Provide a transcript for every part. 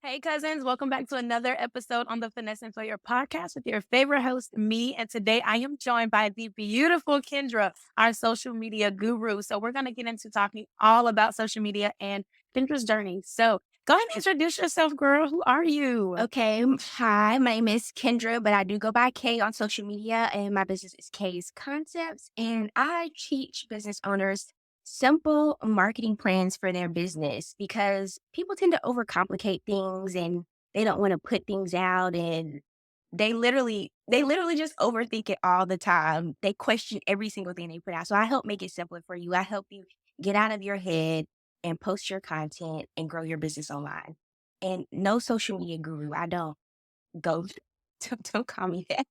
Hey, cousins, welcome back to another episode on the Finesse and Failure podcast with your favorite host, me. And today I am joined by the beautiful Kendra, our social media guru. So, we're going to get into talking all about social media and Kendra's journey. So, go ahead and introduce yourself, girl. Who are you? Okay. Hi, my name is Kendra, but I do go by Kay on social media, and my business is Kay's Concepts. And I teach business owners simple marketing plans for their business because people tend to overcomplicate things and they don't want to put things out and they literally just overthink it all the time. They question every single thing they put out. So I help make it simpler for you. I help you get out of your head and post your content and grow your business online. And no social media guru. I don't go don't call me that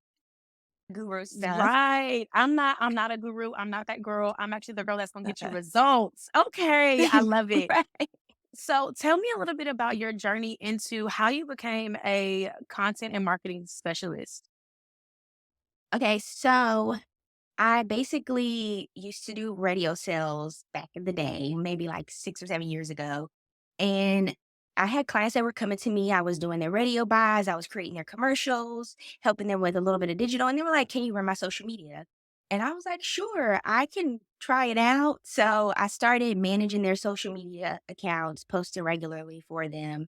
guru stuff. Right. I'm not a guru. I'm not that girl. I'm actually the girl that's going to get you results. Okay. I love it. Right. So, tell me a little bit about your journey into how you became a content and marketing specialist. Okay, so I basically used to do radio sales back in the day, maybe like 6 or 7 years ago, and I had clients that were coming to me. I was doing their radio buys, I was creating their commercials, helping them with a little bit of digital, and they were like, "Can you run my social media?" And I was like, "Sure, I can try it out." So I started managing their social media accounts, posting regularly for them,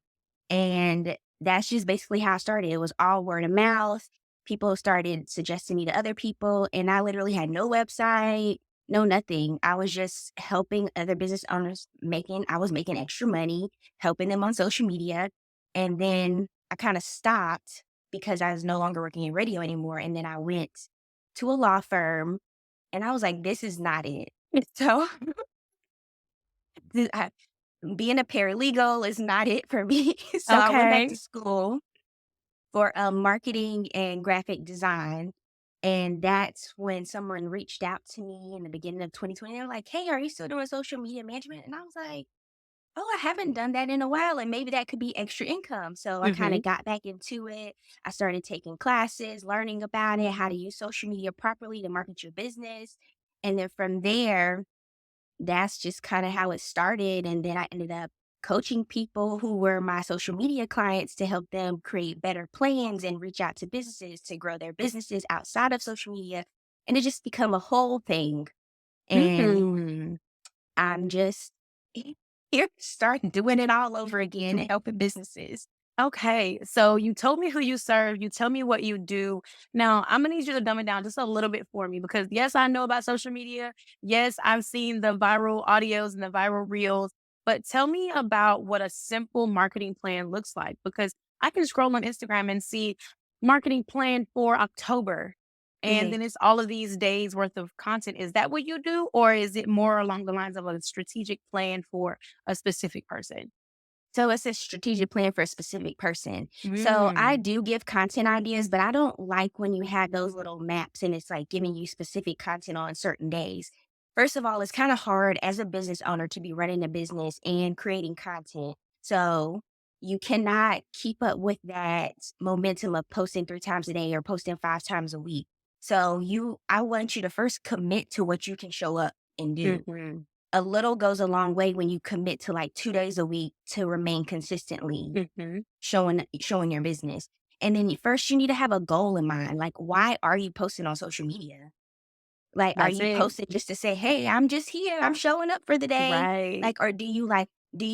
and that's just basically how I started. It was all word of mouth. People started suggesting me to other people, and I literally had no website, no nothing. I was just helping other business owners I was making extra money, helping them on social media. And then I kind of stopped because I was no longer working in radio anymore. And then I went to a law firm and I was like, this is not it. So I- being a paralegal is not it for me. So I went back to Okay. school for marketing and graphic design. And that's when someone reached out to me in the beginning of 2020. They were like, "Hey, are you still doing social media management?" And I was like, "Oh, I haven't done that in a while. And maybe that could be extra income." So I kind Mhm. of got back into it. I started taking classes, learning about it, how to use social media properly to market your business. And then from there, that's just kind of how it started. And then I ended up coaching people who were my social media clients to help them create better plans and reach out to businesses to grow their businesses outside of social media. And it just become a whole thing. And Mhm. I'm just here starting doing it all over again and helping businesses. Okay. So you told me who you serve. You tell me what you do. Now, I'm gonna need you to dumb it down just a little bit for me because yes, I know about social media. Yes, I've seen the viral audios and the viral reels, but tell me about what a simple marketing plan looks like because I can scroll on Instagram and see marketing plan for October. And Mhm. then it's all of these days worth of content. Is that what you do? Or is it more along the lines of a strategic plan for a specific person? So it's a strategic plan for a specific person. So I Mm. do give content ideas, but I don't like when you have those little maps and it's like giving you specific content on certain days. First of all, it's kind of hard as a business owner to be running a business and creating content. So you cannot keep up with that momentum of posting 3 times a day or posting 5 times a week. I want you to first commit to what you can show up and do. Mhm. A little goes a long way when you commit to like 2 days a week to remain consistently Mhm. showing your business. And then first you need to have a goal in mind. Like, why are you posting on social media? Like, are That's you it. posting just to say, "Hey, I'm just here. I'm showing up for the day." Right. Like, or do you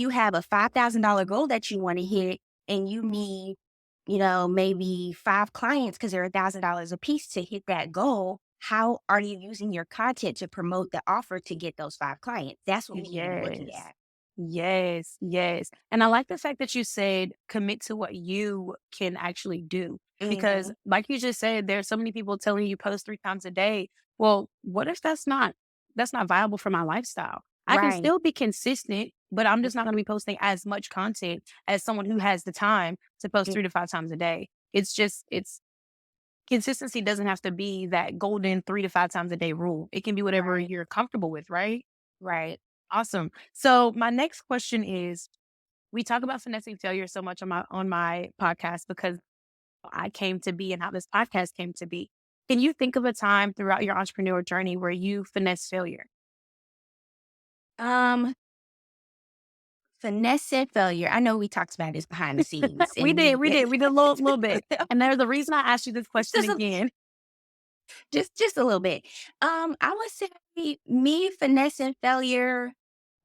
have a $5,000 goal that you want to hit and you need, maybe 5 clients because they're $1,000 a piece to hit that goal? How are you using your content to promote the offer to get those 5 clients? That's what we need to be looking Yes. at. Yes, yes. And I like the fact that you said commit to what you can actually do. Because Hmm. like you just said, there's so many people telling you post 3 times a day. Well, what if that's not viable for my lifestyle? I can Right. still be consistent, but I'm just not going to be posting as much content as someone who has the time to post Mm. 3 to 5 times a day. It's consistency doesn't have to be that golden 3 to 5 times a day rule. It can be whatever Right. you're comfortable with, right? Right. Awesome. So my next question is we talk about finessing failure so much on my podcast because I came to be and how this podcast came to be. Can you think of a time throughout your entrepreneurial journey where you finessed failure? Um, finesse and failure. I know we talked about this behind the scenes, We and did, we we did, we did a little bit. And there's a reason I asked you this question just a again. just a little bit. I would say me finesse and failure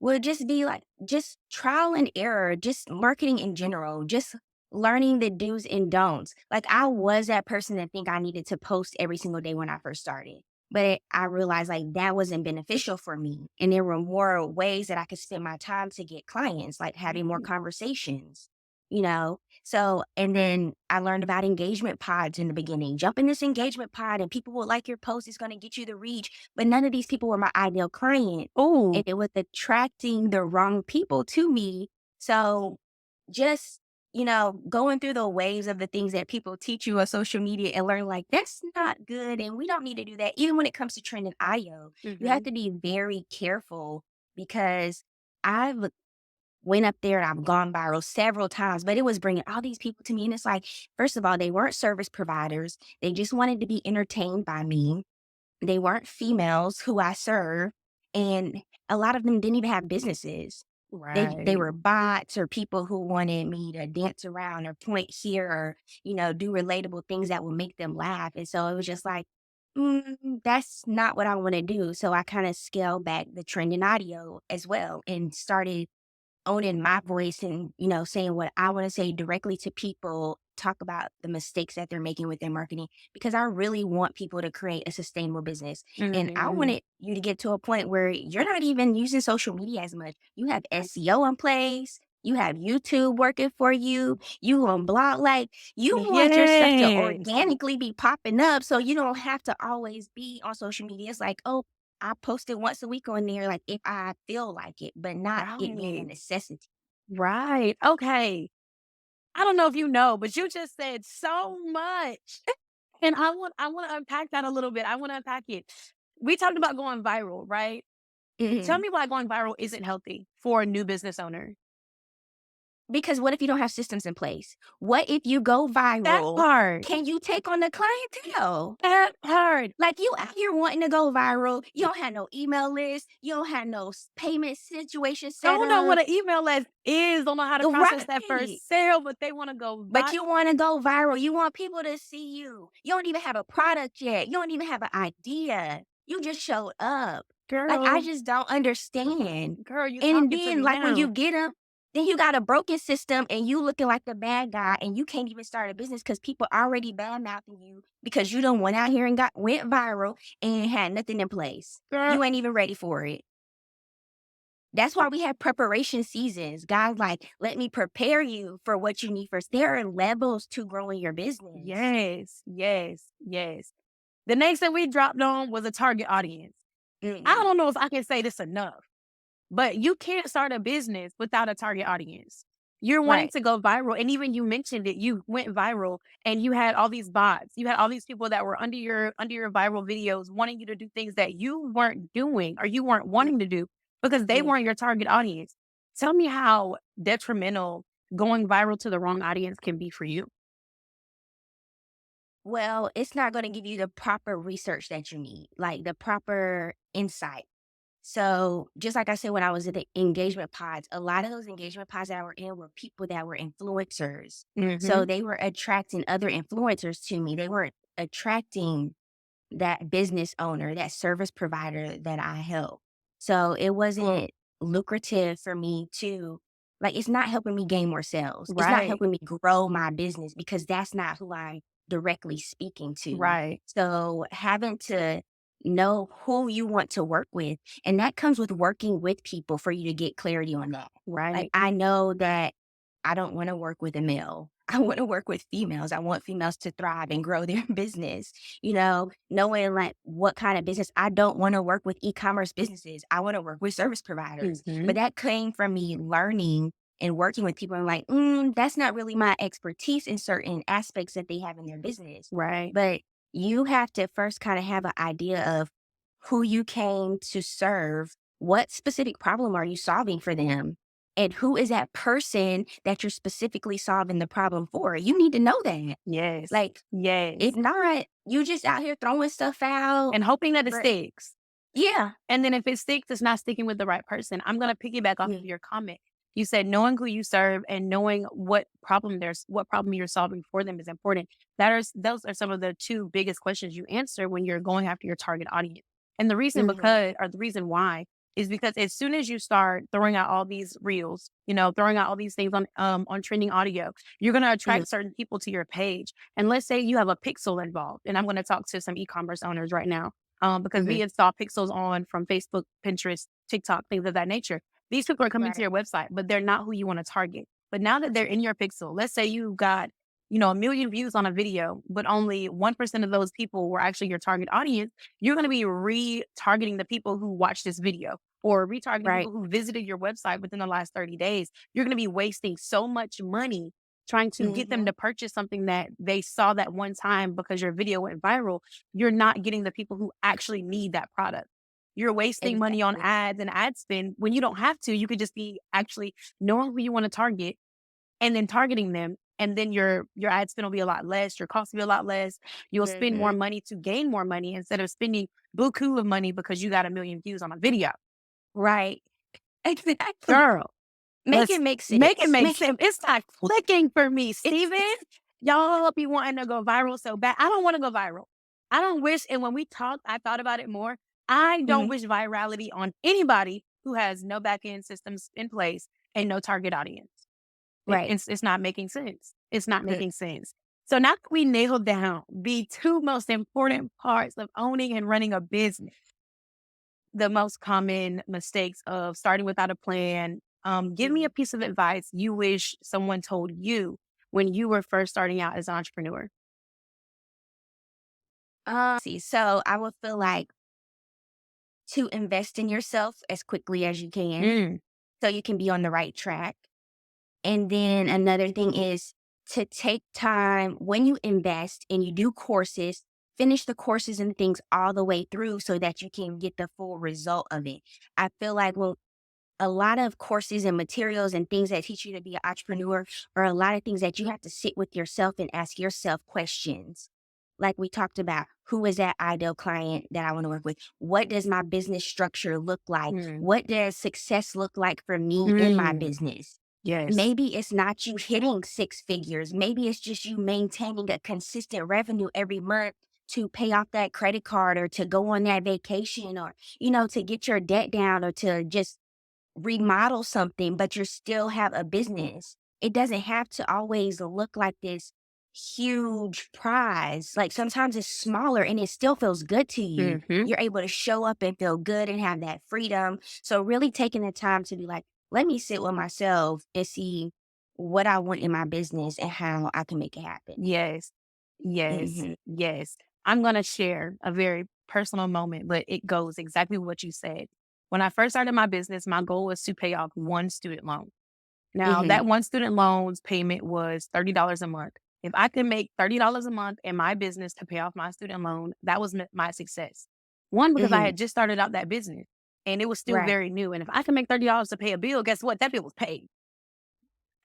would just be like just trial and error, just marketing in general, just learning the do's and don'ts. Like I was that person that think I needed to post every single day when I first started. But I realized like that wasn't beneficial for me. And there were more ways that I could spend my time to get clients, like having more conversations, you know? So, and then I learned about engagement pods in the beginning. Jump in this engagement pod and people will like your post. It's going to get you the reach. But none of these people were my ideal client. And Oh, it was attracting the wrong people to me. So just, going through the waves of the things that people teach you on social media and learn like that's not good. And we don't need to do that. Even when it comes to trending audio, you have mhm. to be very careful because I've went up there and I've gone viral several times, but it was bringing all these people to me. And it's like, first of all, they weren't service providers. They just wanted to be entertained by me. They weren't females who I serve. And a lot of them didn't even have businesses. They Right. were bots or people who wanted me to dance around or point here or, do relatable things that would make them laugh. And so it was just like, that's not what I want to do. So I kind of scaled back the trending audio as well and started owning my voice and, saying what I want to say directly to people, talk about the mistakes that they're making with their marketing because I really want people to create a sustainable business. And I Mhm. wanted you to get to a point where you're not even using social media as much. You have SEO in place. You have YouTube working for you. You on blog, like you want your stuff to Yes. organically be popping up so you don't have to always be on social media. It's like, oh, I post it once a week on there, like if I feel like it, but not it being a Right. necessity. Right. Okay. I don't know if you know, but you just said so much. And I want to unpack that a little bit. I want to unpack it. We talked about going viral, right? Tell Mhm. me why going viral isn't healthy for a new business owner. Because what if you don't have systems in place? What if you go That viral? part. Can you take on the clientele? That part. Like you out here wanting to go viral, you don't have no email list, you don't have no payment situation set Don't know what up. an email list is, don't know how to process that Right. first sale, but they want to go But buy. you want to go viral. You want people to see you. You don't even have a product yet. You don't even have an idea. You just showed up. Like, I Girl, just don't understand. girl, you And talking to then, me like, when you now. get them, then you got a broken system and you looking like the bad guy and you can't even start a business because people already bad mouthing you because you done went out here and went viral and had nothing in place. Girl, You ain't even ready for it. That's why we have preparation seasons. God, like, let me prepare you for what you need first. There are levels to growing your business. yes, yes, yes. The next thing we dropped on was a target audience. I Mhm. don't know if I can say this enough, but you can't start a business without a target audience. You're wanting Right. to go viral, and even you mentioned it, you went viral and you had all these bots. You had all these people that were under your viral videos wanting you to do things that you weren't doing or you weren't Mm, wanting to do because they yeah. weren't your target audience. Tell me how detrimental going viral to the wrong audience can be for you. Well, it's not going to give you the proper research that you need, like the proper insight. So, just like I said, when I was at the engagement pods, a lot of those engagement pods that I were in were people that were influencers. So, Mhm. they were attracting other influencers to me. They weren't attracting that business owner, that service provider that I help. So it wasn't lucrative for me to like it's not helping me gain more sales. It's not Right, helping me grow my business because that's not who I'm directly speaking to. right, So having to know who you want to work with and that comes with working with people for you to get clarity on that. Like right. I know that I don't want to work with a male. I want to work with females. I want females to thrive and grow their business, knowing like what kind of business I don't want to work with e-commerce businesses. I want to work with service providers. But Mhm. that came from me learning and working with people and like, that's not really my expertise in certain aspects that they have in their business. Right. But you have to first kind of have an idea of who you came to serve. What specific problem are you solving for them? And who is that person that you're specifically solving the problem for? You need to know that. Yes. Like, if Yes. not, you just out here throwing stuff out. And hoping that it But sticks. yeah. And then if it sticks, it's not sticking with the right person. I'm gonna piggyback off Yeah. of your comment. You said knowing who you serve and knowing what problem you're solving for them is important. Those are some of the two biggest questions you answer when you're going after your target audience. And Mhm. the reason why is because as soon as you start throwing out all these reels, throwing out all these things on trending audio, you're going to Mhm. attract certain people to your page. And let's say you have a pixel involved, and I'm going to talk to some e-commerce owners right now, because Mhm. we install pixels on from Facebook, Pinterest, TikTok, things of that nature. These people are coming to Right. your website, but they're not who you want to target. But now that they're in your pixel, let's say you got, a million views on a video, but only 1% of those people were actually your target audience. You're going to be retargeting the people who watched this video or retargeting Right. people who visited your website within the last 30 days. You're going to be wasting so much money trying to get them Mhm. to purchase something that they saw that one time because your video went viral. You're not getting the people who actually need that product. You're wasting money on Exactly. ads and ad spend when you don't have to. You could just be actually knowing who you want to target and then targeting them. And then your ad spend will be a lot less, your cost will be a lot less. You'll spend more Mhm. money to gain more money instead of spending buku of money because you got a million views on a video. Right. Exactly. Girl, Make let's it make make it sense. make Make sense. It's not clicking for me, Steven. it. Y'all be wanting to go viral so bad. I don't want to go viral. I don't wish, and when we talked, I thought about it more. I don't Mhm. wish virality on anybody who has no back end systems in place and no target audience. Right. It's not making sense. It's not Mm. making sense. So now that we nailed down the two most important parts of owning and running a business, the most common mistakes of starting without a plan. Give me a Mhm. piece of advice you wish someone told you when you were first starting out as an entrepreneur. See, so I would feel like to invest in yourself as quickly as you can Mm, so you can be on the right track. And then another thing is to take time when you invest and you do courses, finish the courses and things all the way through so that you can get the full result of it. I feel like when a lot of courses and materials and things that teach you to be an entrepreneur are a lot of things that you have to sit with yourself and ask yourself questions. Like we talked about, who is that ideal client that I want to work with? What does my business structure look like? mm, What does success look like for me in my mm. business? Yes. Maybe it's not you hitting six figures. Maybe it's just you maintaining a consistent revenue every month to pay off that credit card or to go on that vacation or, to get your debt down or to just remodel something, but you still have a business. It doesn't have to always look like this huge prize. Like sometimes it's smaller and it still feels good to you. Hmm. You're able to show up and feel good and have that freedom. So, really taking the time to be like, let me sit with myself and see what I want in my business and how I can make it happen. Yes. Yes. Hmm. Yes. I'm going to share a very personal moment, but it goes exactly what you said. When I first started my business, my goal was to pay off one student loan. Now, Hmm. that one student loan's payment was $30 a month. If I could make $30 a month in my business to pay off my student loan, that was my success. One, because I Hmm. had just started out that business and it was still Right. very new. And if I could make $30 to pay a bill, guess what? That bill was paid.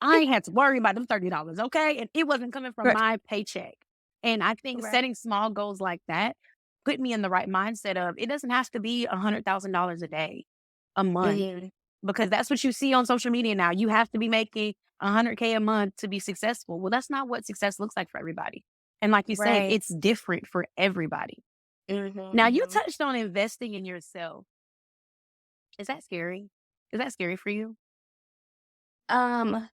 I ain't had to worry about them $30, okay? And it wasn't coming from Right. my paycheck. And I think Right. setting small goals like that put me in the right mindset of it doesn't have to be $100,000 a day, a month, Hmm. because that's what you see on social media now. You have to be making 100K a month to be successful. Well, that's not what success looks like for everybody. And like you said, Right. it's different for everybody. Hmm. Now, you Hmm. touched on investing in yourself. Is that scary? Is that scary for you? Um,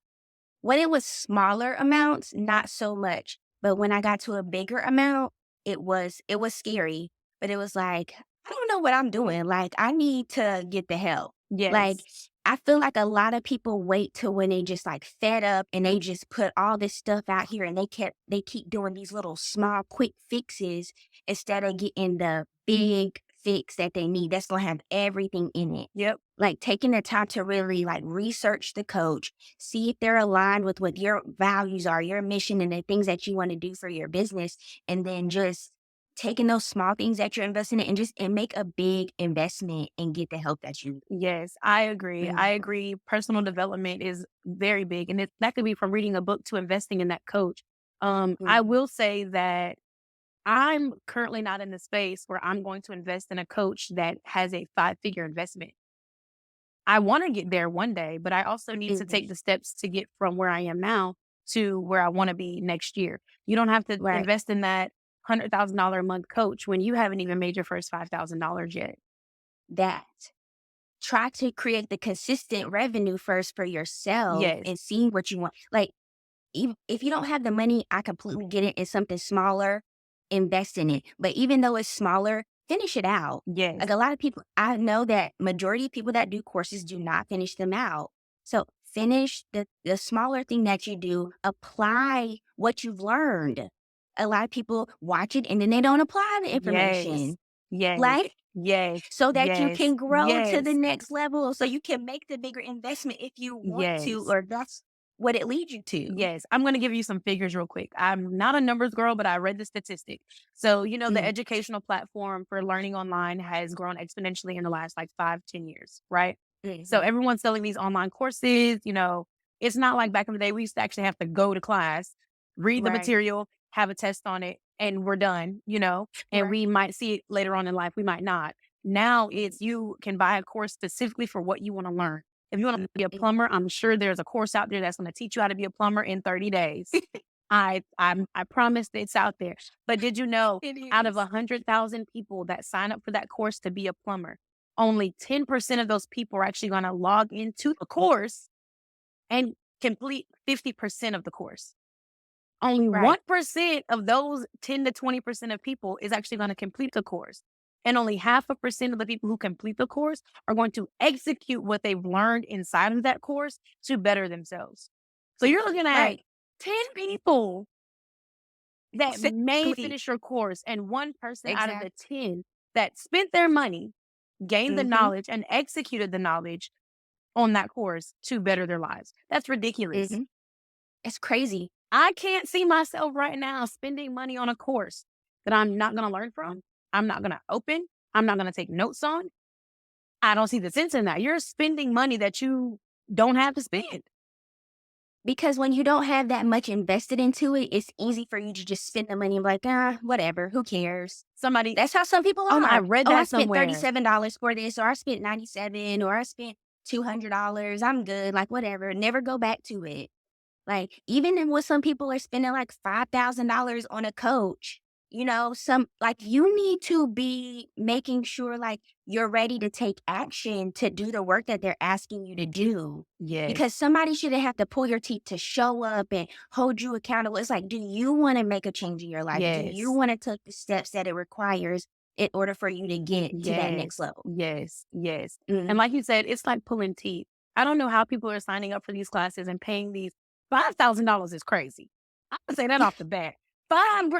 When it was smaller amounts, not so much, but when I got to a bigger amount, it was scary, but it was like, I don't know what I'm doing, like, I need to get the help. Like, Yes. I feel like a lot of people wait till when they just, like, fed up and they just put all this stuff out here and they keep doing these little small quick fixes instead of getting the big fix that they need that's gonna have everything in it. Yep. Like, taking the time to really, like, research the coach, see if they're aligned with what your values are, your mission, and the things that you want to do for your business. And then just taking those small things that you're investing in and just and make a big investment and get the help that you Yes, I agree. need. I agree. Personal development is very big, and that could be from reading a book to investing in that coach. I Mhm. will say that I'm currently not in the space where I'm going to invest in a coach that has a 5-figure investment. I want to get there one day, but I also need to Mhm. take the steps to get from where I am now to where I want to be next year. You don't have to Right. invest in that $100,000 a month coach when you haven't even made your first $5,000 yet. That. Try to create the consistent revenue first for yourself Yes. and see what you want. Like, even if you don't have the money, I completely get it. It's something smaller, invest in it. But even though it's smaller, finish it out. Yes. Like a lot of people, I know that majority of people that do courses do not finish them out. So finish the smaller thing that you do, apply what you've learned. A lot of people watch it and then they don't apply the Yes. information. Yes. Like, Yes. so that you Yes. can grow to the Yes. next level, so you can make the bigger investment if you want to, Yes. or that's what it leads you to. Yes, I'm gonna give you some figures real quick. I'm not a numbers girl, but I read the statistic. So, the Mm, educational platform for learning online has grown exponentially in the last like 5, 10 years, right? So mhm, everyone's selling these online courses, it's not like back in the day we used to actually have to go to class, read the right, material, have a test on it, and we're done, and right, we might see it later on in life, we might not. Now mm, it's you can buy a course specifically for what you want to learn. If you want to be a mm. plumber, I'm sure there's a course out there that's going to teach you how to be a plumber in 30 days. I promise it's out there. But did you know It out of is. 100,000 people that sign up for that course to be a plumber, only 10% of those people are actually going to log into the course and complete 50% of the course. Only Right, 1% of those 10 to 20% of people is actually going to complete the course. And only half a percent of the people who complete the course are going to execute what they've learned inside of that course to better themselves. So you're looking at right, 10 people that may exactly, finish your course and one person out of the exactly. 10 that spent their money, gained the Mhm, knowledge, and executed the knowledge on that course to better their lives. That's ridiculous. mhm. It's crazy I can't see myself right now spending money on a course that I'm not going to learn from. I'm not going to open. I'm not going to take notes on. I don't see the sense in that. You're spending money that you don't have to spend. because when you don't have that much invested into it, it's easy for you to just spend the money and be like, "Ah, whatever, who cares?" Somebody, That's how some people oh no, I are. read "Oh, I that spent somewhere. $37 for this, or I spent 97, or I spent $200. I'm good, like, whatever, never go back to it." Like, even when some people are spending, like, $5,000 on a coach, some like, you need to be making sure, like, you're ready to take action to do the work that they're asking you to do. Yes, Because somebody shouldn't have to pull your teeth to show up and hold you accountable. It's like, do you wanna make a change in your life? Do you yes, wanna take the steps that it requires in order for you to get to that next yes, level? yes, yes. And Mhm. like you said, it's like pulling teeth. I don't know how people are signing up for these classes and paying these $5,000 is crazy. I would say that off the bat. Five,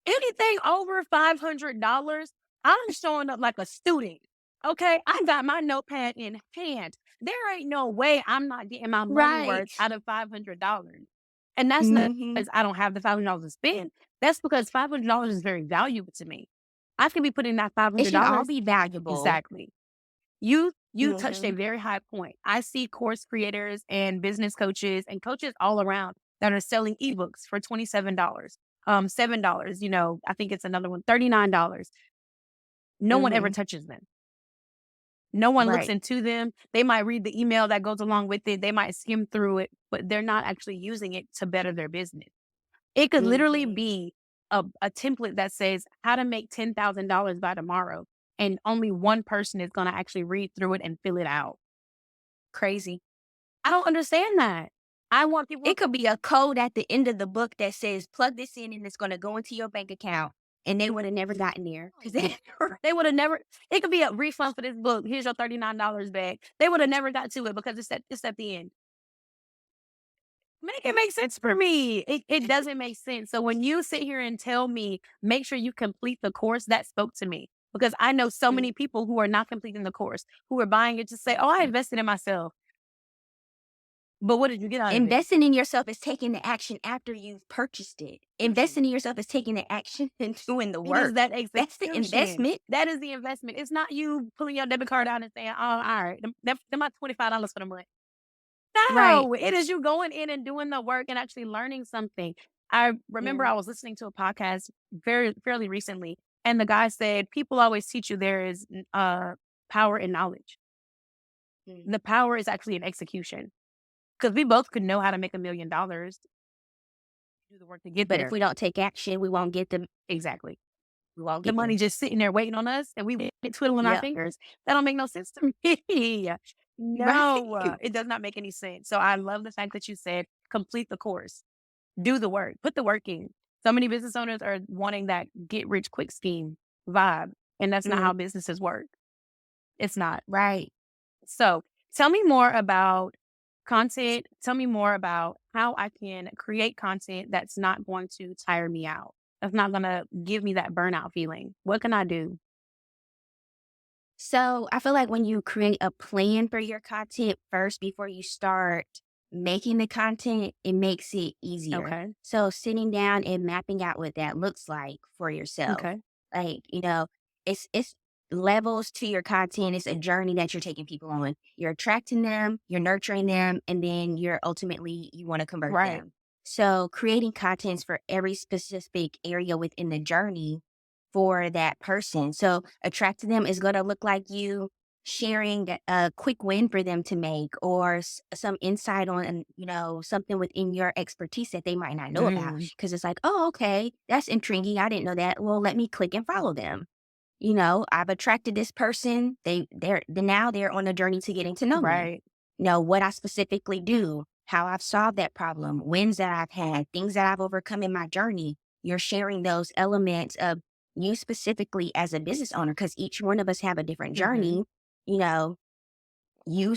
anything over $500, I'm showing up like a student. Okay, I got my notepad in hand. There ain't no way I'm not getting my money Right. worth out of $500. And that's not Mhm. because I don't have the $500 to spend. That's because $500 is very valuable to me. I can be putting that five It hundred should all dollars be valuable. exactly. You touched a Mhm. very high point. I see course creators and business coaches and coaches all around that are selling ebooks for $27, $7, I think it's another one, $39. No one ever Mhm. touches them. No one looks Right. into them. They might read the email that goes along with it. They might skim through it, but they're not actually using it to better their business. It could literally Mhm. be a template that says how to make $10,000 by tomorrow, and only one person is going to actually read through it and fill it out. Crazy. I don't understand that. I want people It could be a code at the end of the book that says, "Plug this in and it's gonna go into your bank account," and they would have never gotten there because th they they would have never it could be a refund for this book. Here's your $39 back. They would have never got to it because it's at the end. Make it make sense for me. It doesn't make sense. So when you sit here and tell me, make sure you complete the course, that spoke to me because I know so Mm, many people who are not completing the course, who are buying it to say, "Oh, I invested in myself." But what did you get out of it? investing in yourself is taking the action after you've purchased it. Execution. Investing in yourself is taking the action and doing the It is work. that That's the execution. investment. That is the investment. It's not you pulling your debit card out and saying, "Oh, all right, them my $25 for the month." Right. No, it is you going in and doing the work and actually learning something. I remember Mm, I was listening to a podcast very fairly recently, and the guy said, "People always teach you there is power in knowledge." Mm. The power is actually in execution because we both could know how to make $1,000,000, do the work to get But if there. we don't take action, we won't get the Exactly. we won't The get money there. just sitting there waiting on us and we twiddling our Yep. fingers. That don't make no sense to me. No, Right. it does not make any sense. So I love the fact that you said complete the course, do the work, put the work in. So many business owners are wanting that get rich quick scheme vibe, and that's not Mhm. how businesses work. It's not. Right. So tell me more about content. Tell me more about how I can create content that's not going to tire me out. That's not going to give me that burnout feeling. What can I do? So I feel like when you create a plan for your content first before you start making the content, it makes it easier. Okay. So sitting down and mapping out what that looks like for yourself. Okay. Like, it's levels to your content. It's a journey that you're taking people on. You're attracting them, you're nurturing them, and then you're ultimately you want to convert Right. them. So creating contents for every specific area within the journey for that person. So attracting them is going to look like you sharing a quick win for them to make or some insight on, something within your expertise that they might not know about. Mm, Cause it's like, oh, okay, that's intriguing. I didn't know that. Well, let me click and follow them. I've attracted this person. Now they're on a journey to getting to know me. right. What I specifically do, how I've solved that problem, wins that I've had, things that I've overcome in my journey. You're sharing those elements of you specifically as a business owner, because each one of us have a different Hmm. journey. You know, you're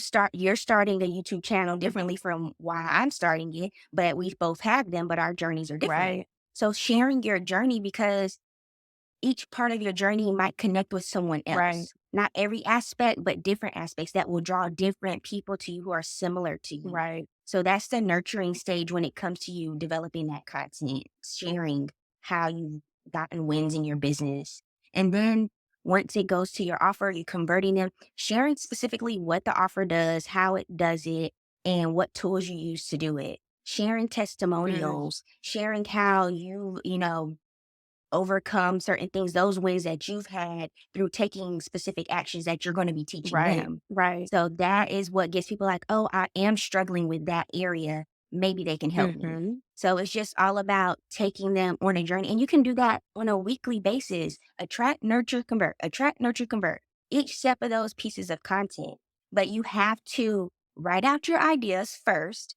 starting a YouTube channel differently from why I'm starting it, but we both have them, but our journeys are different. Right. So sharing your journey because each part of your journey might connect with someone Right. else. Not every aspect, but different aspects that will draw different people to you who are similar to you. Right. So that's the nurturing stage when it comes to you developing that content, sharing how you've gotten wins in your business. And then once it goes to your offer, you're converting them, sharing specifically what the offer does, how it does it, and what tools you use to do it. Sharing Mm, testimonials, sharing how overcome certain things, those wins that you've had through taking specific actions that you're going to be teaching right. them. Right. So that is what gets people like, oh, I am struggling with that area. Maybe they can help me. Hmm. So it's just all about taking them on a journey. And you can do that on a weekly basis. Attract, nurture, convert, attract, nurture, convert. Each step of those pieces of content. But you have to write out your ideas first,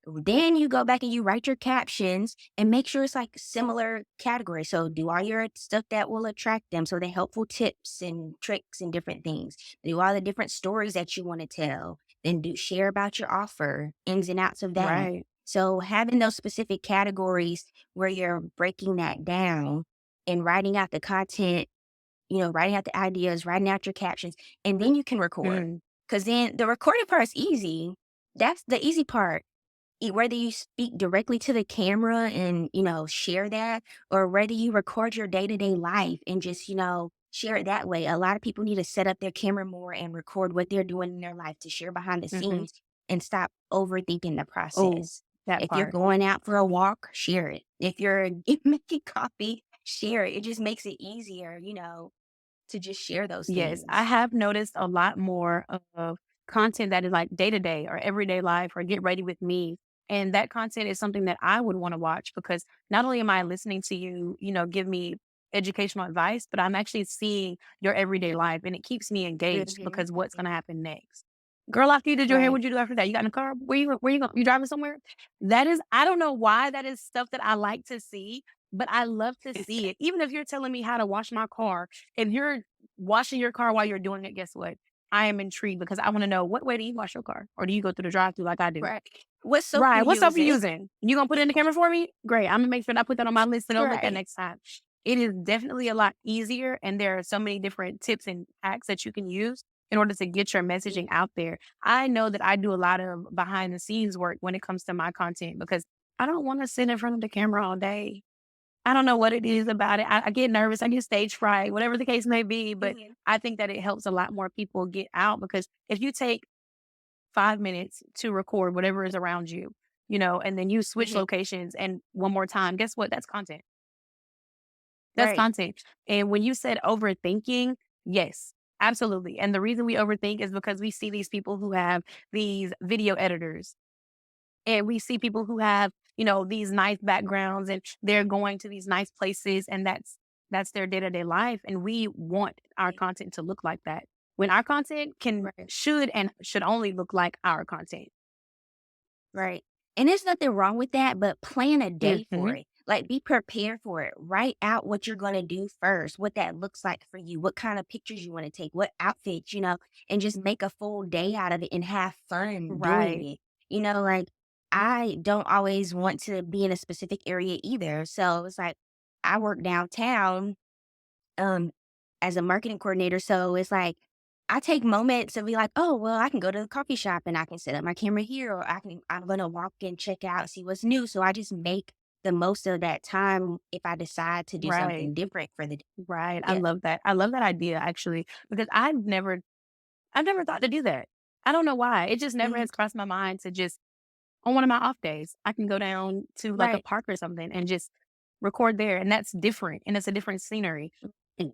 then you go back and you write your captions and make sure it's like similar categories. So do all your stuff that will attract them. So the helpful tips and tricks and different things. Do all the different stories that you want to tell. Then do share about your offer, ins and outs of that. Right. So having those specific categories where you're breaking that down and writing out the content, writing out the ideas, writing out your captions, and then you can record. Mm, Cause then the recording part is easy. That's the easy part whether you speak directly to the camera and, share that, or whether you record your day-to-day life and just, share it that way. A lot of people need to set up their camera more and record what they're doing in their life to share behind the hmm. scenes and stop overthinking the Oh, process. that If you're part. going out for a walk, share it. If you're making coffee, share it. It just makes it easier, to just share those Yes, I things. have noticed a lot more of content that is like day to day or everyday life or get ready with me. And that content is something that I would want to watch because not only am I listening to you, give me educational advice, but I'm actually seeing your everyday life and it keeps me engaged Mhm. because what's going to happen next. Girl, after you did your hair, Right. what'd you do after that? You got in the car? Where you going? You driving somewhere? That is, I don't know why that is stuff that I like to see, but I love to see it. Even if you're telling me how to wash my car, if you're washing your car while you're doing it, guess what? I am intrigued because I want to know what way do you wash your car? Or do you go through the drive through like I do? Right. What soap you Right. What soap are you using? using? You gonna put it in the camera for me? Great. I'm gonna make sure that I put that on my list to go look at Right. next time. It is definitely a lot easier, and there are so many different tips and hacks that you can use in order to get your messaging out there. I know that I do a lot of behind the scenes work when it comes to my content because I don't want to sit in front of the camera all day. I don't know what it is about it. I get nervous. I get stage fright, whatever the case may be. But Mhm. I think that it helps a lot more people get out because if you take 5 minutes to record whatever is around you, and then you switch Mhm. locations and one more time, guess what? That's content. That's Right. content. And when you said overthinking, yes, Absolutely. And the reason we overthink is because we see these people who have these video editors and we see people who have, these nice backgrounds and they're going to these nice places and that's their day-to-day life and we want our Right. content to look like that. When our content can Right. should only look like our content. Right. And there's nothing wrong with that, but plan a day for Mhm. it. Like be prepared for it. Write out what you're going to do first, what that looks like for you, what kind of pictures you want to take, what outfits, and just make a full day out of it and have fun doing Right. it. Like I don't always want to be in a specific area either. So it's like I work downtown um as a marketing coordinator. So it's like I take moments to be like, oh, well, I can go to the coffee shop and I can set up my camera here, or I'm gonna walk and check out, see what's new. So I just make the most of that time if I decide to do Right. something different for the day. Right. I Yeah. love that. I love that idea actually because I've never thought to do that. I don't know why. It just never Mhm. has crossed my mind to just on one of my off days, I can go down to like a Right. park or something and just record there. And that's different. And it's a different scenery. Mm.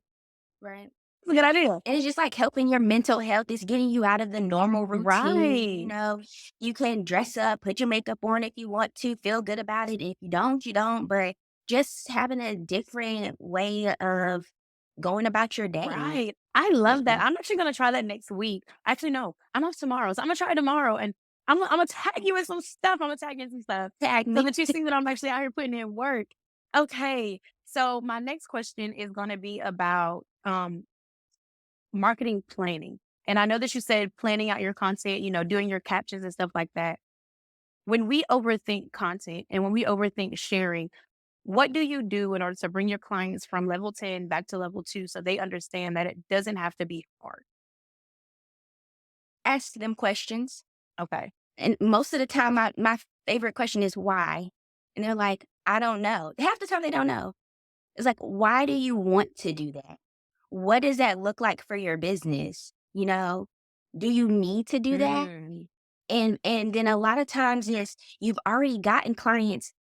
Right. It's a good idea. And it's just like helping your mental health. It's getting you out of the normal routine. Right. You can dress up, put your makeup on if you want to, feel good about it. If you don't, you don't. But just having a different way of going about your day. Right. I love Yeah. that. I'm actually gonna try that next week. Actually, no, I'm off tomorrow. So I'm gonna try it tomorrow and I'm gonna tag you with some stuff. I'm gonna tag you in some stuff Tag so me. that you see that I'm actually out here putting in work. Okay. So my next question is gonna be about marketing planning. And I know that you said planning out your content, doing your captions and stuff like that. When we overthink content and when we overthink sharing, what do you do in order to bring your clients from level 10 back to level 2 so they understand that it doesn't have to be hard? Ask them questions. Okay. And most of the time, my favorite question is why? And they're like, I don't know. Half the time, they don't know. It's like, why do you want to do that? What does that look like for your business? Do you need to do that? Mm. And then a lot of times, yes, you've already gotten clients.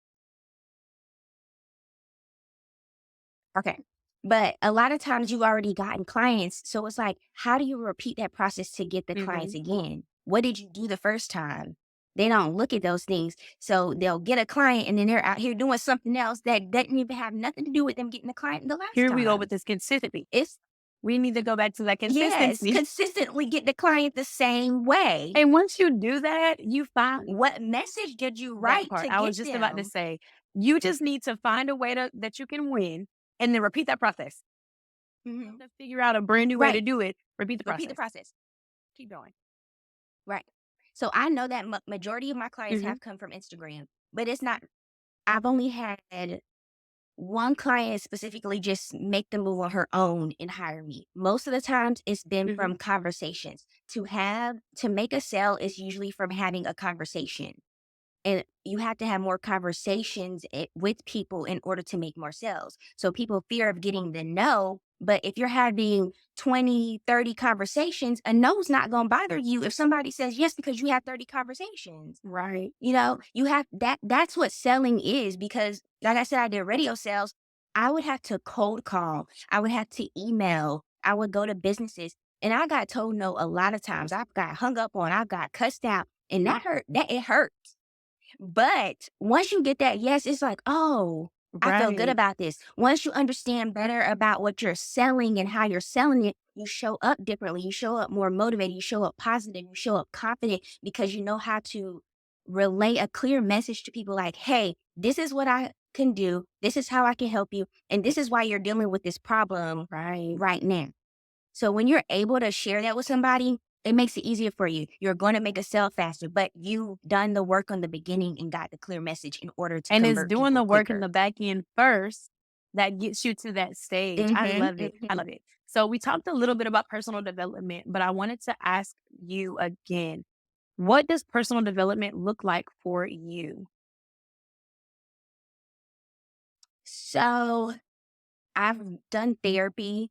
Okay. But a lot of times you've already gotten clients. So it's like, how do you repeat that process to get the clients Mhm. again? What did you do the first time? They don't look at those things. So they'll get a client and then they're out here doing something else that doesn't even have nothing to do with them getting the client the last Here we go time. with this consistency. It's We need to go back to that yes, consistency. consistently get the client the same way. And once you do that, you find What message did you that write part. to I get was just about to them? say, you just need to find a way that you can win and then repeat that process. Mhm. To figure out a brand new way to Right. do it, repeat the Repeat the process. process. Keep going. Right. So I know that majority of my clients Mhm. have come from Instagram, but it's not. I've only had one client specifically just make the move on her own and hire me. Most of the times it's been Mhm. from conversations. To make a sale is usually from having a conversation. And you have to have more conversations with people in order to make more sales. So people fear of getting the no, but if you're having 20, 30 conversations, a no's not going to bother you if somebody says yes because you have 30 conversations. Right. You have that's what selling is because like I said, I did radio sales. I would have to cold call. I would have to email. I would go to businesses and I got told no a lot of times. I've got hung up on, I've got cussed out and that it hurt. But once you get that yes, it's like, "Oh, I feel good Right. about this." Once you understand better about what you're selling and how you're selling it, you show up differently. You show up more motivated. You show up positive. You show up confident because you know how to relay a clear message to people like, "Hey, this is what I can do. This is how I can help you. And this is why you're dealing with this problem Right. right now." So when you're able to share that with somebody, it makes it easier for you. You're going to make a sale faster, but you've done the work on the beginning and got the clear message in order to And it's convert doing people the work in quicker. the back end first that gets you to that stage. I Mhm, love it. I mhm. love it. So we talked a little bit about personal development, but I wanted to ask you again, what does personal development look like for you? So I've done therapy.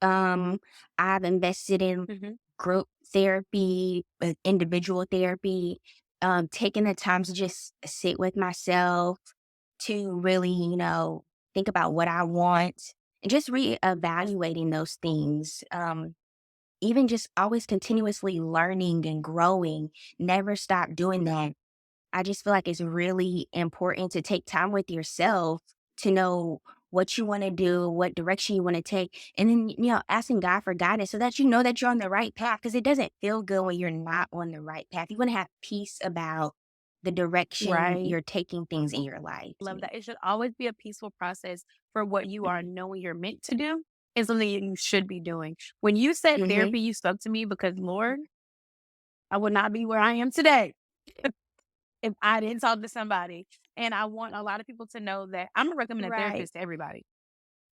Um, I've invested in Mhm. group therapy, individual therapy, taking the time to just sit with myself to really, think about what I want and just reevaluating those things. even just always continuously learning and growing, never stop doing that. I just feel like it's really important to take time with yourself to know what you want to do, what direction you want to take, and then, asking God for guidance so that you know that you're on the right path because it doesn't feel good when you're not on the right path. You want to have peace about the direction Right. you're taking things in your life. Love that. It should always be a peaceful process for what you are knowing you're meant to do is something you should be doing. When you said Mm-hmm. therapy, you spoke to me because Lord, I would not be where I am today if I didn't talk to somebody. And I want a lot of people to know that I'm gonna recommend a Right. therapist to everybody.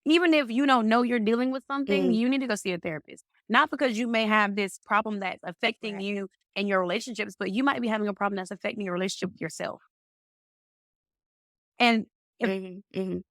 Even if you don't know you're dealing with something, Mm, you need to go see a therapist. Not because you may have this problem that's affecting right. you and your relationships, but you might be having a problem that's affecting your relationship with yourself. And if Mhm, mhm.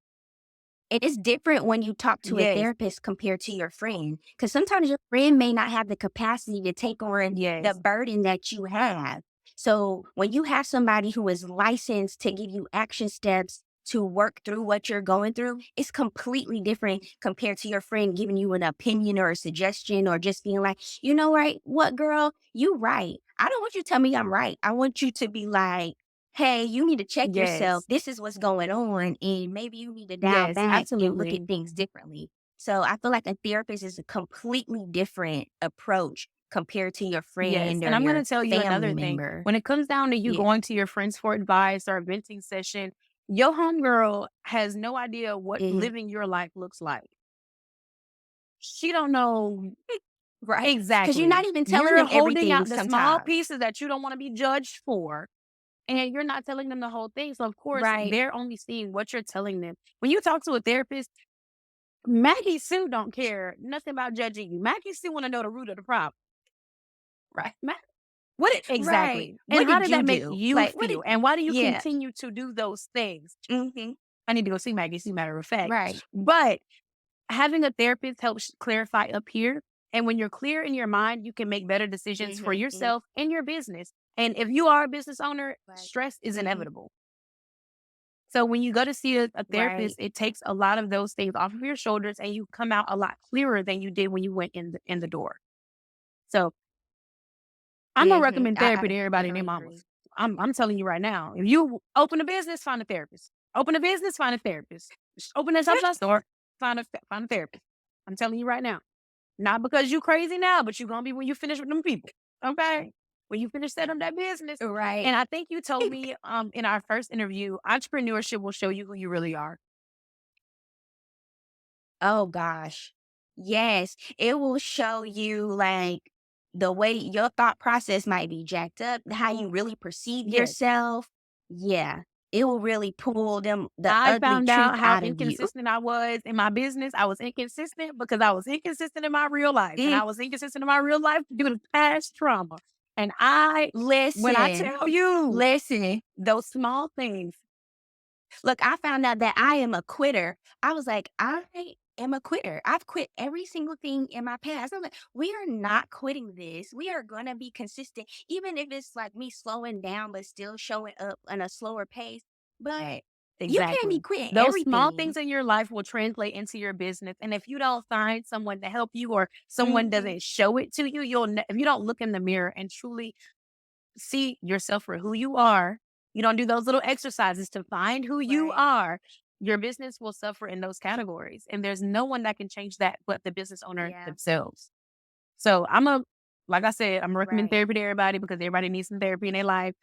It is different when you talk to a yes, therapist compared to your friend, because sometimes your friend may not have the capacity to take on the yes, burden that you have. So when you have somebody who is licensed to give you action steps to work through what you're going through, it's completely different compared to your friend giving you an opinion or a suggestion or just being like, you know, right, what girl, you right. I don't want you to tell me I'm right. I want you to be like, hey, you need to check yourself. yes, This is what's going on. And maybe you need to dial yes, back and look at absolutely. things differently. So I feel like a therapist is a completely different approach compared to your Yes, friend or and I'm your gonna tell you family another thing. member. When it comes down to you Yeah. going to your friends for advice or a venting session, your homegirl has no idea what Mhm. living your life looks like. She don't know Right. Because you're exactly. not even telling You're them holding everything out the small sometimes. pieces that you don't wanna be judged for, and you're not telling them the whole thing, so of course, Right. they're only seeing what you're telling them. When you talk to a therapist, Maggie Sue don't care nothing about judging you. Maggie Sue wanna know the root of the problem. Right. Ma what it Right. exactly, and What how did did you that make do? you Like, what feel, did, and why do you yeah. continue to do those things? Hmm. I need to go see Maggie Sue, matter of fact. Right. But having a therapist helps clarify up here, and when you're clear in your mind, you can make better decisions for Hmm. Hmm. yourself and your business, and if you are a business owner, Right. stress is Hmm. inevitable. So when you go to see a therapist, Right. it takes a lot of those things off of your shoulders, and you come out a lot clearer than you did when you went in the door. So I'm gonna Hmm. recommend I therapy to everybody and their definitely agree. mamas. I'm telling you right now. If you open a business, find a therapist. Open a business, find a therapist. Open a shop store, find a therapist. I'm telling you right now. Not because you crazy now, but you gonna be when you finish with them people. Okay? When you finish setting up that business. Right. And I think you told me in our first interview, entrepreneurship will show you who you really are. Oh gosh. Yes, it will show you like the way your thought process might be jacked up, how you really perceive Yes. yourself. Yeah, it will really pull them the I ugly found truth out how out of you. inconsistent I was in my business. I was inconsistent because I was inconsistent in my real life, and Mm, I was inconsistent in my real life due to past trauma. And when I listen, tell you listen. those small things, Look, I found out that I am a quitter. I was like, I am a quitter. I've quit every single thing in my past. I'm like, we are not quitting this. We are going to be consistent, even if it's like me slowing down, but still showing up on a slower pace. But you can't be exactly. quitting Those small everything. things in your life will translate into your business. And if you don't find someone to help you, or someone Hmm. doesn't show it to you, if you don't look in the mirror and truly see yourself for who you are, you don't do those little exercises to find who you Right. are, your business will suffer in those categories. And there's no one that can change that but the business owner Yeah. themselves. So like I said, I'm recommending Right. therapy to everybody because everybody needs some therapy in their life.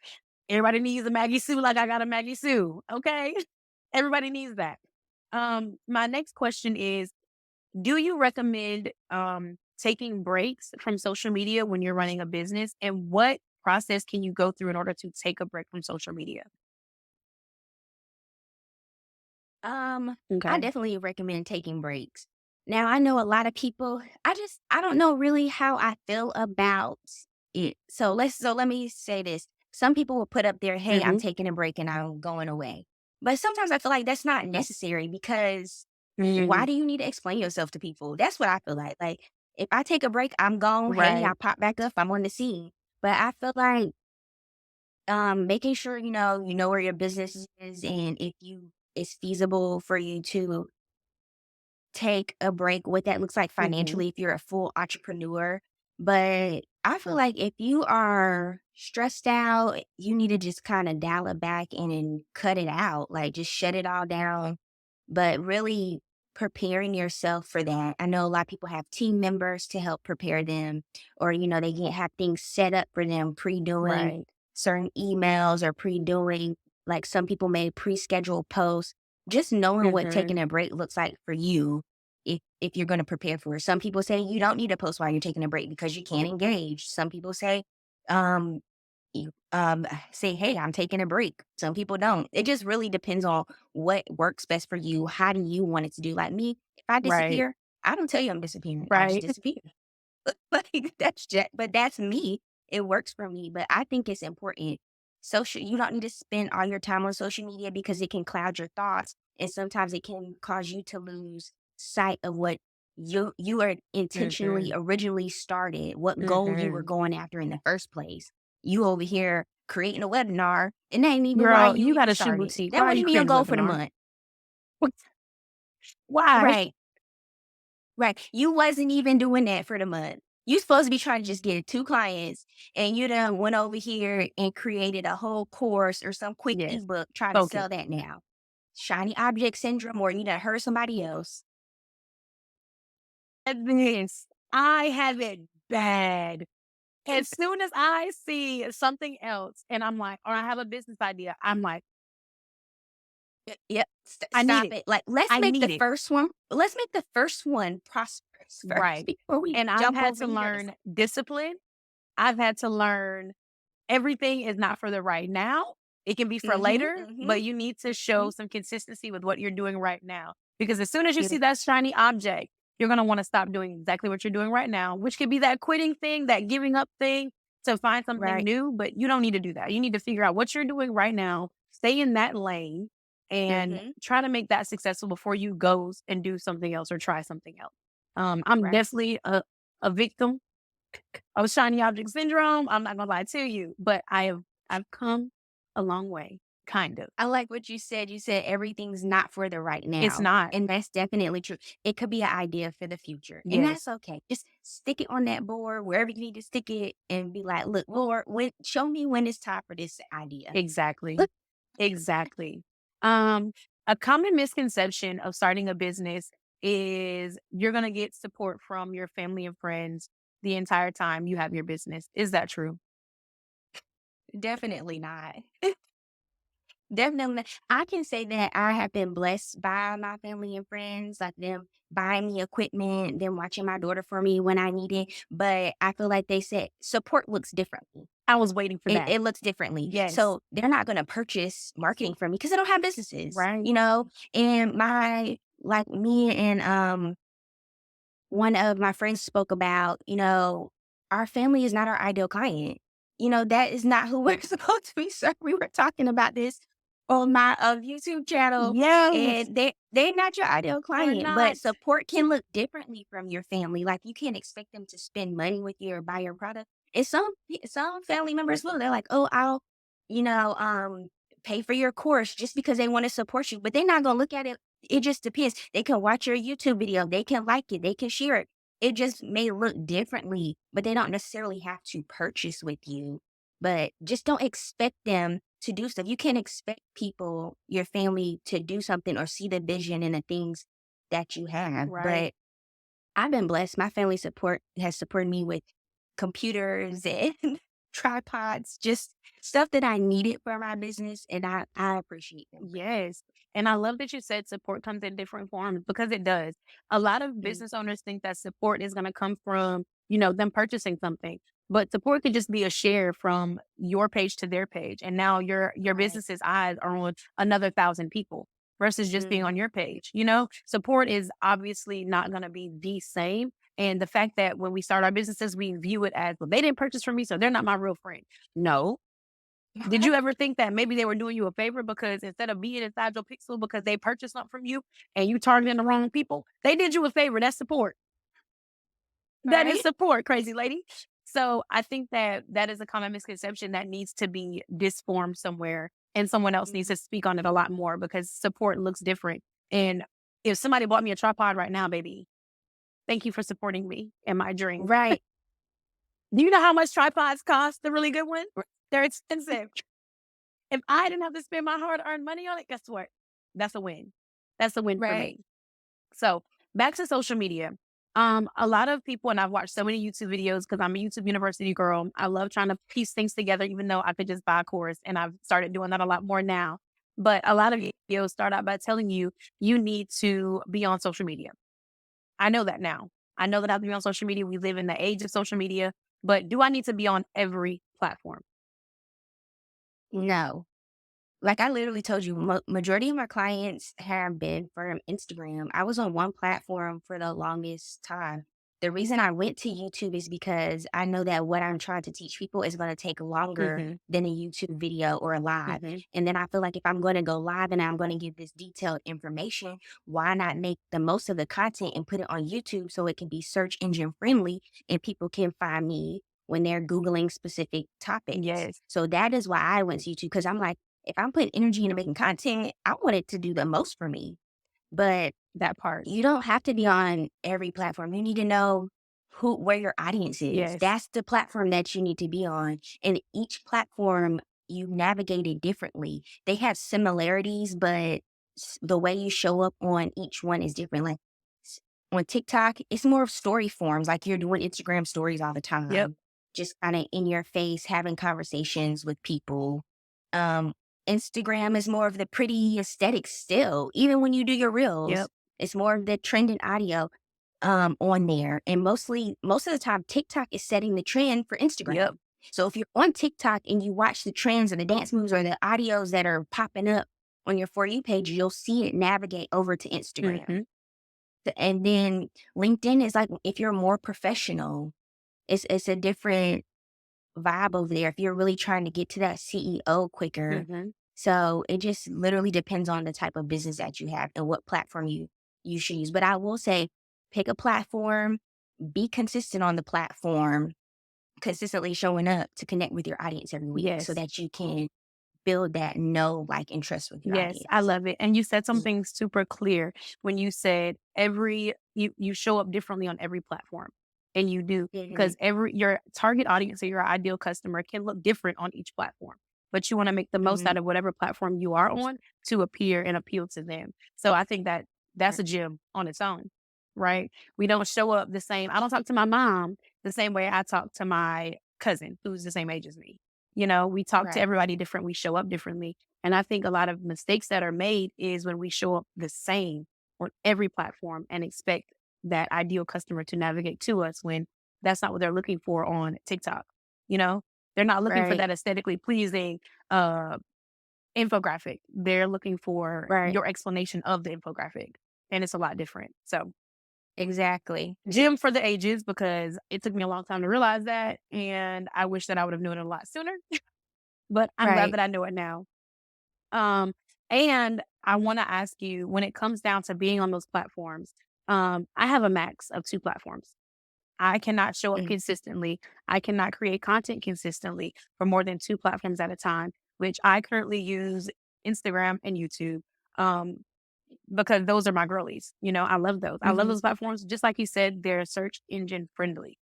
Everybody needs a Maggie Sue like I got a Maggie Sue. Okay. Everybody needs that. My next question is, do you recommend taking breaks from social media when you're running a business? And what process can you go through in order to take a break from social media? I Okay. definitely recommend taking breaks. Now, I know a lot of people, I don't know really how I feel about it. So let me say this. Some people will put up there, "Hey, I'm Hmm. taking a break and I'm going away." But sometimes I feel like that's not necessary because why Hmm. do you need to explain yourself to people? That's what I feel like. Like if I take a break, I'm gone. Hey, I Right. pop back up, I'm on the scene. But I feel like making sure you know where your business is and if you it's feasible for you to take a break, what that looks like Hmm. financially if you're a full entrepreneur. But I feel like if you are stressed out, you need to just kind of dial it back and then cut it out, like just shut it all down. But really preparing yourself for that. I know a lot of people have team members to help prepare them, or, they can have things set up for them, pre doing Right. certain emails or pre doing, like some people may pre schedule posts. Just knowing what Mhm. taking a break looks like for you if you're going to prepare for it. Some people say you don't need to post while you're taking a break because you can't engage. Some people say, um, say, hey, I'm taking a break. Some people don't. It just really depends on what works best for you. How do you want it to do? Like me, if I Right. disappear, I don't tell you I'm disappearing. I just Right. disappear. Like that's just, but that's me. It works for me. But I think it's important. Social, you don't need to spend all your time on social media because it can cloud your thoughts, and sometimes it can cause you to lose sight of what you are intentionally Mhm. originally started, what goal you were Mhm. going after in the first place. You over here creating a webinar, and that ain't even why Girl, you you got even a shoe started. boutique. That Why are wasn't you even your creating a goal for the webinar? month. What why? Right. Right. You wasn't even doing that for the month. You supposed to be trying to just get 2 clients, and you done went over here and created a whole course or some quick Yes. ebook trying to Focus. sell that now. Shiny object syndrome, or you done hurt somebody else. And this, I have it bad. As soon as I see something else and I'm like, or I have a business idea, I'm like, Yep. I need Stop it. it. Like, let's I make the need it. first one prosperous first Right. before we And I've jump had over to here to learn discipline. I've had to learn everything is not for the right now. It can be for something. later, but you need to show Mhm. some consistency with what you're doing right now. Because as soon as you see Yeah. that shiny object, you're going to want to stop doing exactly what you're doing right now, which could be that quitting thing, that giving up thing to find something Right. new. But you don't need to do that. You need to figure out what you're doing right now, stay in that lane, and Mhm. try to make that successful before you go and do something else or try something else. I'm Right. definitely a victim of shiny object syndrome. I'm not gonna lie to you, but I've come a long way, kind of. I like what you said. You said everything's not for the right It's now. not. And that's definitely true. It could be an idea for the future. And that's Yes, okay. Just stick it on that board wherever you need to stick it and be like, look, Lord, show me when it's time for this idea. exactly. Look, Exactly. Um, a common misconception of starting a business is you're gonna get support from your family and friends the entire time you have your business. Is that true? definitely not. Definitely. I can say that I have been blessed by my family and friends, like them buying me equipment, them watching my daughter for me when I need it. But I feel like they said support looks differently. I was waiting for that. It looks differently. Yes. So they're not going to purchase marketing from me because they don't have businesses, Right. And like me and one of my friends spoke about, our family is not our ideal client. That is not who we're supposed to be serving. We were talking about this on my YouTube channel, Yes. and they're not your ideal They're client, but not. support can look differently from your family. Like you can't expect them to spend money with you or buy your product. And some family members will. They're like, oh, I'll, you know, um, pay for your course just because they want to support you, but they're not gonna look at it. It just depends. They can watch your YouTube video, they can like it, they can share it. It just may look differently, but they don't necessarily have to purchase with you. But just don't expect them to do stuff. You can't expect people, your family, to do something or see the vision in the things that you have. Right. But I've been blessed. My family support has supported me with computers and tripods, just stuff that I needed for my business, and I appreciate them for that. Yes. And I love that you said support comes in different forms because it does. A lot of Mm, business owners think that support is going to come from, them purchasing something. But support could just be a share from your page to their page. And now your right. business's eyes are on another 1,000 people versus just being on Mhm. your page. Support is obviously not going to be the same. And the fact that when we start our businesses, we view it as, well, they didn't purchase from me, so they're not my real friend. No, did you ever think that maybe they were doing you a favor because instead of being inside your pixel because they purchased something from you and you targeting the wrong people, they did you a favor. That's support. That is Right? support, crazy lady. So I think that that is a common misconception that needs to be disformed somewhere, and someone else needs Mhm. to speak on it a lot more because support looks different. And if somebody bought me a tripod right now, baby, thank you for supporting me in my dream. Right. Do you know how much tripods cost, the really good one? They're expensive. If I didn't have to spend my hard-earned money on it, guess what? That's a win. That's a win for Right. me. So, back to social media. A lot of people, and I've watched so many YouTube videos because I'm a YouTube University girl. I love trying to piece things together, even though I could just buy a course, and I've started doing that a lot more now. But a lot of videos start out by telling you you need to be on social media. I know that now. I know that I have to be on social media. We live in the age of social media, but do I need to be on every platform? No. Like I literally told you, majority of my clients have been from Instagram. I was on one platform for the longest time. The reason I went to YouTube is because I know that what I'm trying to teach people is going to take longer Mhm, than a YouTube video or a live. mhm. And then I feel like if I'm going to go live and I'm going to give this detailed information, why not make the most of the content and put it on YouTube so it can be search engine friendly and people can find me when they're Googling specific topics. Yes, So that is why I went to YouTube because I'm like, if I'm putting energy into making content, I want it to do the most for me. But that part. you don't have to be on every platform. You need to know where your audience is. Yes. That's the platform that you need to be on. And each platform you navigate it differently. They have similarities, but the way you show up on each one is different. Like on TikTok, it's more of story forms, like you're doing Instagram stories all the Yep, time, just kind of in your face, having conversations with people. Um, Instagram is more of the pretty aesthetic still, even when you do your reels. yep, It's more of the trending audio on there. And most of the time, TikTok is setting the trend for yep. Instagram. So if you're on TikTok and you watch the trends or the dance moves or the audios that are popping up on your For You page, you'll see it navigate over to Instagram. Mhm. And then LinkedIn is like if you're more professional, it's a different vibe over there. If you're really trying to get to that CEO quicker, Mhm. so it just literally depends on the type of business that you have and what platform you should use. But I will say, pick a platform, be consistent on the platform, consistently showing up to connect with your audience every week, so Yes. that you can build that know, like, and trust with your Yes, I audience. love it. And you said Mm, something super clear when you said you show up differently on every platform. And you do because mhm, every your target audience or your ideal customer can look different on each platform. But you want to make the most out mhm, of whatever platform you are on to appear and appeal to them. So I think that that's right, a gem on its own, right? We don't show up the same. I don't talk to my mom the same way I talk to my cousin who's the same age as me. We talk to right, everybody different. We show up differently, and I think a lot of mistakes that are made is when we show up the same on every platform and expect that ideal customer to navigate to us when that's not what they're looking for on TikTok. You know, they're not looking for right, that aesthetically pleasing uh, infographic. They're looking for right, your explanation of the infographic, and it's a lot different. So, exactly, gym for the ages because it took me a long time to realize that, and I wish that I would have known it a lot sooner. But I'm glad right, that I know it now. Um, and I want to ask you when it comes down to being on those platforms, I have a max of 2 platforms. I cannot show up mm, consistently. I cannot create content consistently for more than 2 platforms at a time, which I currently use Instagram and YouTube, um, because those are my girlies. I love those. I love mhm, those platforms. Just like you said, they're search engine friendly.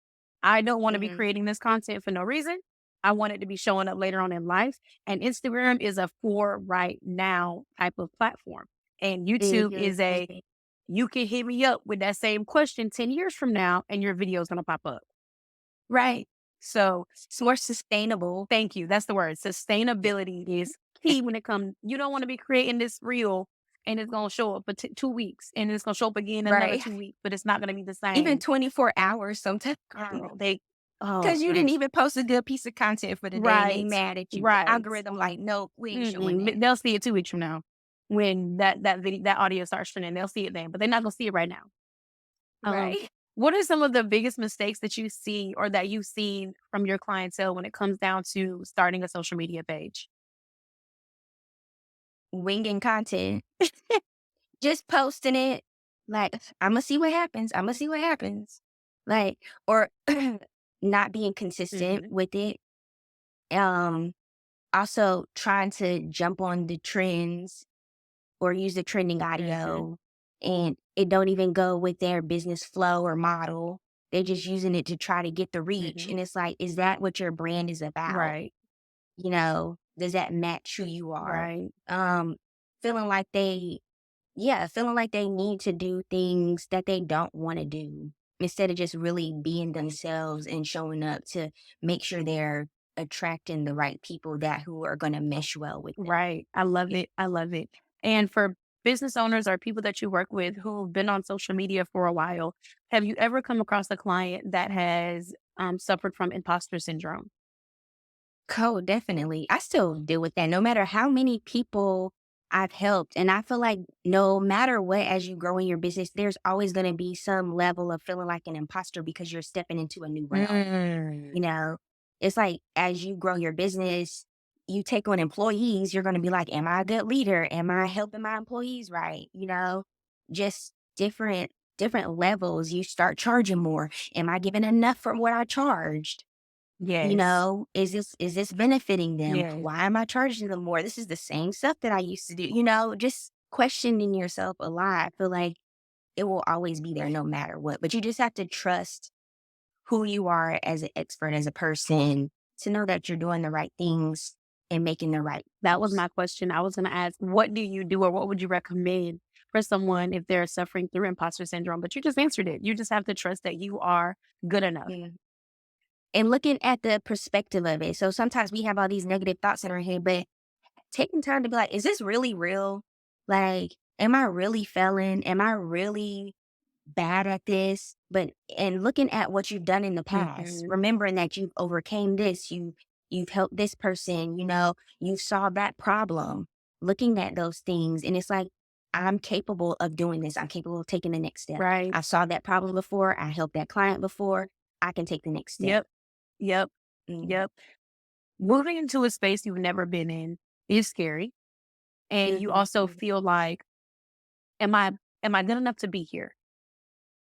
I don't want to be mhm, creating this content for no reason. I want it to be showing up later on in life. And Instagram is a for right now type of platform. And YouTube mhm, is a mhm. you can hit me up with that same question 10 years from now and your video is going to pop up. Right. So It's more sustainable. thank you. That's the word. Sustainability is key when it comes. You don't want to be creating this reel and it's going to show up for 2 weeks and it's going to show up again in another Right. 2 weeks, but it's not going to be the Even same. 24 hours sometimes. Girl, oh, Because you didn't even post a good piece of content for the day and they right, mad at you. The right. algorithm like, "Nope, we ain't showing Mm-mm, that." but they'll see it 2 weeks from now when that audio starts trending, they'll see it then, but they're not gonna see it right now. Um, Right. what are some of the biggest mistakes that you see or that you've seen from your clientele when it comes down to starting a social media page? Winging content. Just posting it, like, "Imma see what happens, Imma see what happens." Like, or not being consistent Mhm, with it. Um, Also trying to jump on the trends or use the trending mhm, audio, and it don't even go with their business flow or model. They're just using it to try to get the reach. Mhm. And it's like, is that what your brand is about? Right. Does that match who you are? Right. Um, feeling like feeling like they need to do things that they don't want to do instead of just really being themselves and showing up to make sure they're attracting the right people that who are going to mesh well with them. Right. I love it. I love it. And for business owners or people that you work with who've been on social media for a while, have you ever come across a client that has suffered from imposter syndrome? Oh, definitely. I still deal with that no matter how many people I've helped. And I feel like no matter what, as you grow in your business, there's always going to be some level of feeling like an imposter because you're stepping into a new realm. Mm. You know, it's like as you grow your business, you take on employees, you're going to be like, am I a good leader? Am I helping my employees right? Just different levels. You start charging more. Am I giving enough for what I charged? Yes. Is this benefiting them? Yes. Why am I charging them more? This is the same stuff that I used to do. Just questioning yourself a lot. I feel like it will always be there no matter what. But you just have to trust who you are as an expert, as a person, to know that you're doing the right things and making the right That was moves. my question. I was going to ask, what do you do or what would you recommend for someone if they're suffering through imposter syndrome? But you just answered it. You just have to trust that you are good enough. Mm. And looking at the perspective of it. So sometimes we have all these negative thoughts in our head, but taking time to be like, is this really real? Like, am I really failing? Am I really bad at this? And looking at what you've done in the past, Mhm. remembering that you've overcame this, you've helped this person, you saw that problem, looking at those things, and it's like, I'm capable of doing this. I'm capable of taking the next step. Right. I saw that problem before. I helped that client before. I can take the next step. Yep. Yep. Mm. Yep. Moving into a space you've never been in is scary. And you Mhm, also mhm. feel like, am I am I good enough to be here?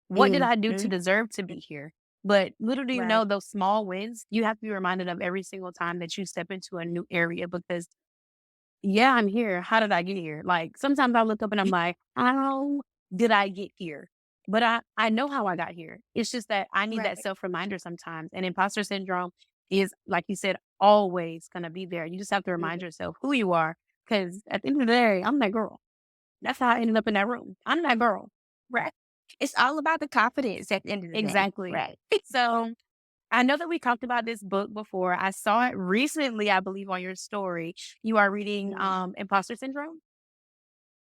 What did I do to Mhm. deserve to be here? But little do you know, Right. those small wins, you have to be reminded of every single time that you step into a new area because, yeah, I'm here. How did I get here? Like sometimes I look up and I'm like, how did I get here? But I know how I got here. It's just that I need that Right. self reminder sometimes. And imposter syndrome is, like you said, always going to be there. You just have to remind Mhm. yourself who you are. Because at the end of the day, I'm that girl. That's how I ended up in that room. I'm that girl. Right. It's all about the confidence at the end of the day. Exactly. Right. So I know that we talked about this book before. I saw it recently, I believe, on your story. You are reading Mm. Imposter Syndrome.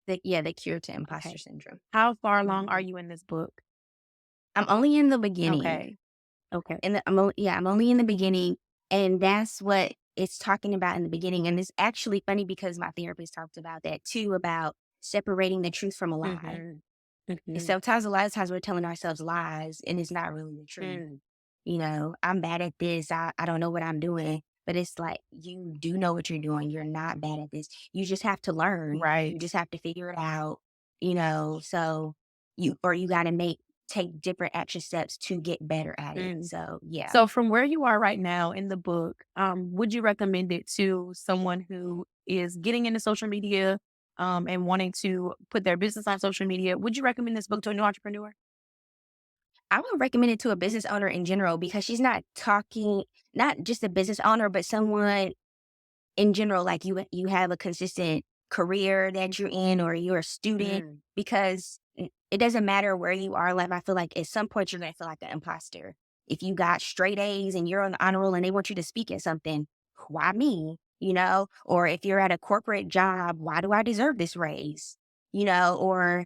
The cure to imposter Okay. syndrome. How far along are Mhm. you in this book? I'm only in the beginning. Okay. Okay. I'm only in the beginning, and that's what it's talking about in the beginning. And it's actually funny because my therapist talked about that too, about separating the truth from a lie. Mhm. And Mhm. sometimes a lot of times we're telling ourselves lies, and it's not really the truth. Mm. I'm bad at this. I don't know what I'm doing. But it's like, you do know what you're doing. You're not bad at this. You just have to learn. You Right. just have to figure it out, so you got to take different action steps to get better at it. Mm. So, yeah. So from where you are right now in the book, would you recommend it to someone who is getting into social media, and wanting to put their business on social media? Would you recommend this book to a new entrepreneur? I would recommend it to a business owner in general because she's not talking, not just a business owner, but someone in general, like you have a consistent career that you're in or you're a student, Mm. because it doesn't matter where you are in life. I feel like at some point you're gonna feel like an imposter. If you got straight A's and you're on the honor roll and they want you to speak at something, why me? Or if you're at a corporate job, why do I deserve this raise? Or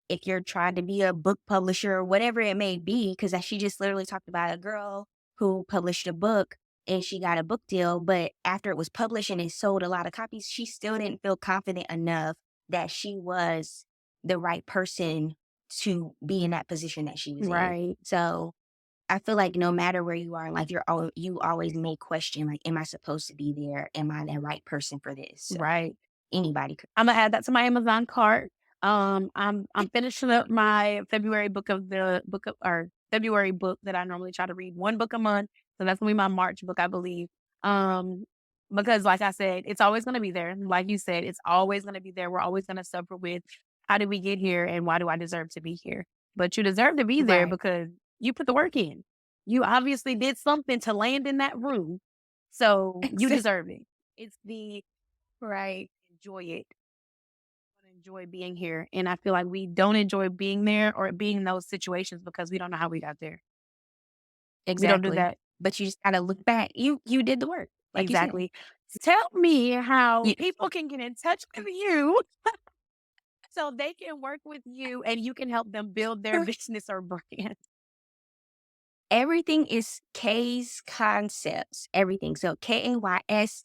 if you're trying to be a book publisher or whatever it may be, because she just literally talked about a girl who published a book and she got a book deal. But after it was published and it sold a lot of copies, she still didn't feel confident enough that she was the right person to be in that position that she was in. Right. So I feel like no matter where you are in life, you always may question, like, am I supposed to be there? Am I the right person for this? So Right. anybody could. Imma add that to my Amazon cart. I'm finishing up my February book of the book of or February book that I normally try to read 1 book a month, so that's gonna be my March book, I believe. Um, because like I said, it's always gonna be there. Like you said, it's always gonna be there. We're always gonna suffer with, "How did we get here, and why do I deserve to be here?" But you deserve to be there Right. because you put the work in. You obviously did something to land in that room, so you Exactly. deserve it. It's the Right. enjoy it. Enjoy being here, and I feel like we don't enjoy being there or being in those situations because we don't know how we got there. We don't do Exactly. that. But you just gotta look back. You did the work, like you said. Exactly. Tell me how You people can get in touch with you so they can work with you and you can help them build their business or brand. Everything is K's Concepts, everything. So KAYSCONCEPT.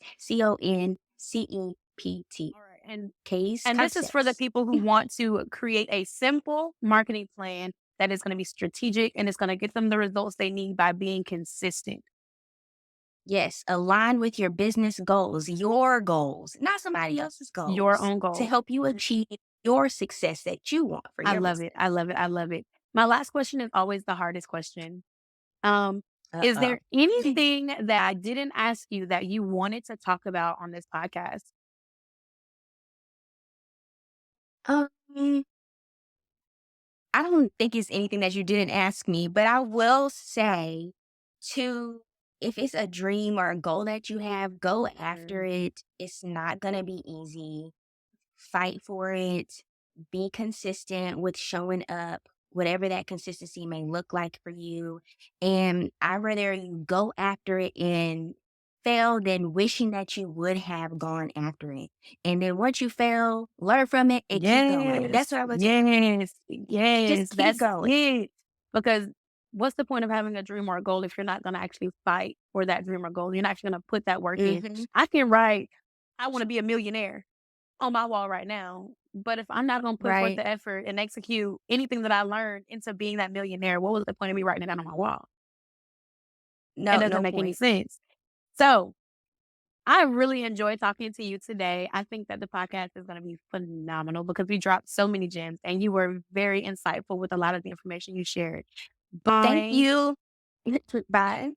All right. And K's and this is for the Concepts. people who want to create a simple marketing plan that is going to be strategic and it's going to get them the results they need by being consistent. Yes, align with your goals, not somebody else's Your goals, own to goal. help you achieve your success that you want for I your love it. business. I love it. I love it. My last question is always the hardest question. Um, is Uh-oh. there anything that I didn't ask you that you wanted to talk about on this podcast? Um, I don't think it's anything that you didn't ask me, but I will say to if it's a dream or a goal that you have, go after Mm. it. It's not going to be easy. Fight for it. Be consistent with showing up, whatever that consistency may look like for you. And I rather you go after it and fail than wishing that you would have gone after it. And then once you fail, learn from it and keep going. Yes, That's what I would yes, just yes, keep that's going. it. Because what's the point of having a dream or a goal if you're not gonna actually fight for that dream or goal? You're not actually gonna put that work in. Mhm. I can write, I want to be a millionaire on my wall right now. But if I'm not gonna put forth Right. the effort and execute anything that I learned into being that millionaire, what was the point of me writing it down on my wall? It No, doesn't no make any point. sense. So I really enjoyed talking to you today. I think that the podcast is going to be phenomenal because we dropped so many gems and you were very insightful with a lot of the information you shared. Thank Bye. you. Bye.